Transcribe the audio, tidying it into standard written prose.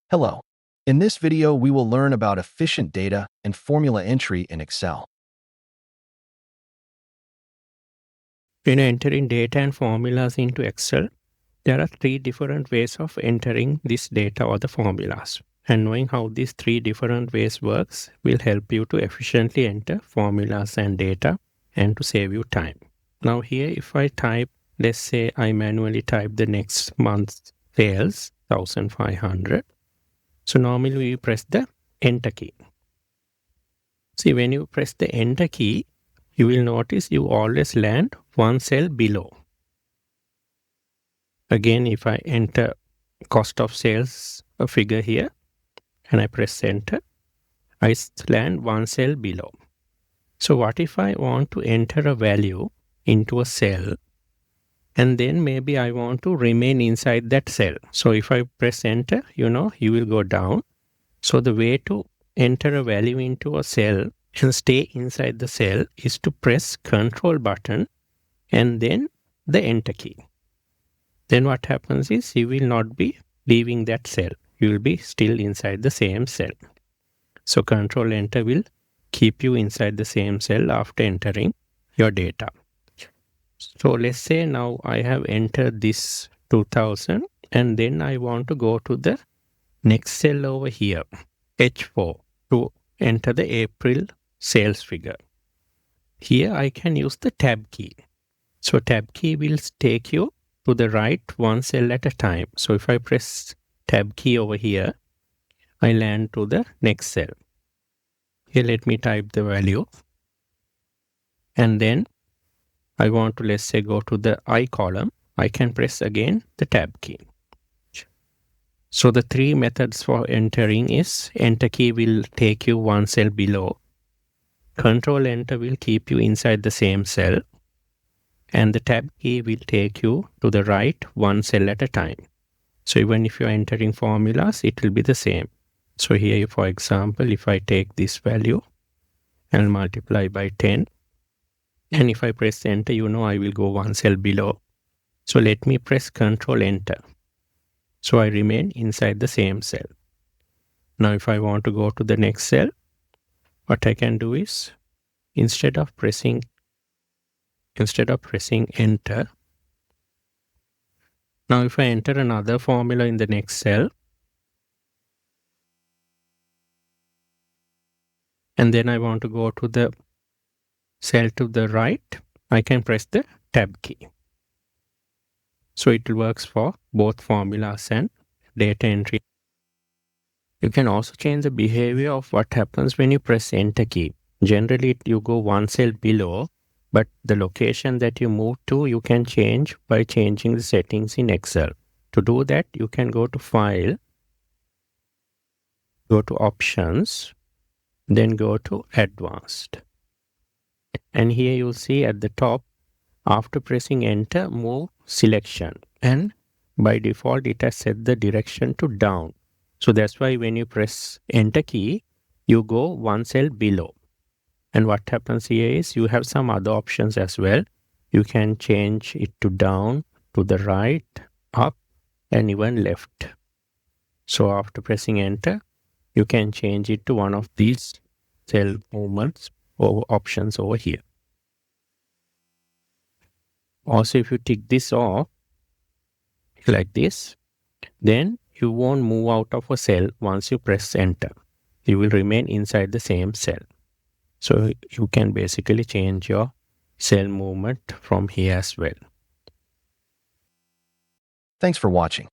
Hello. In this video, we will learn about efficient data and formula entry in Excel. When entering data and formulas into Excel, there are three different ways of entering this data or the formulas. And knowing how these three different ways works will help you to efficiently enter formulas and data and to save you time. Now here, if I type, let's say I manually type the next month's sales, 1,500. So normally we press the Enter key. See, when you press the Enter key, you will notice you always land one cell below. Again, if I enter cost of sales a figure here and I press Enter, I land one cell below. So what if I want to enter a value into a cell and then maybe I want to remain inside that cell? So if I press Enter, you will go down. So the way to enter a value into a cell and stay inside the cell is to press Control button and then the Enter key. Then what happens is you will not be leaving that cell. You will be still inside the same cell. So Control Enter will keep you inside the same cell after entering your data. So let's say now I have entered this 2000 and then I want to go to the next cell over here, H4, to enter the April sales figure. Here I can use the Tab key. So Tab key will take you to the right one cell at a time. So if I press Tab key over here, I land to the next cell. Here let me type the value. And then I want to, let's say, go to the I column. I can press again the Tab key. So the three methods for entering is Enter key will take you one cell below. Control Enter will keep you inside the same cell. And the Tab key will take you to the right one cell at a time. So even if you're entering formulas, it will be the same. So here, for example, if I take this value and multiply by 10, and if I press Enter, I will go one cell below. So let me press Control Enter. So I remain inside the same cell. Now if I want to go to the next cell, what I can do is instead of pressing Enter, now if I enter another formula in the next cell, and then I want to go to the cell to the right, I can press the Tab key. So it works for both formulas and data entry. You can also change the behavior of what happens when you press Enter key. Generally, you go one cell below, but the location that you move to, you can change by changing the settings in Excel. To do that, you can go to File, go to Options, then go to Advanced. And here you'll see at the top, after pressing Enter, move selection. And by default, it has set the direction to down. So that's why when you press Enter key, you go one cell below. And what happens here is you have some other options as well. You can change it to down, to the right, up, and even left. So after pressing Enter, you can change it to one of these cell movements or options over here. Also, if you tick this off, like this, then you won't move out of a cell once you press Enter. You will remain inside the same cell. So you can basically change your cell movement from here as well. Thanks for watching.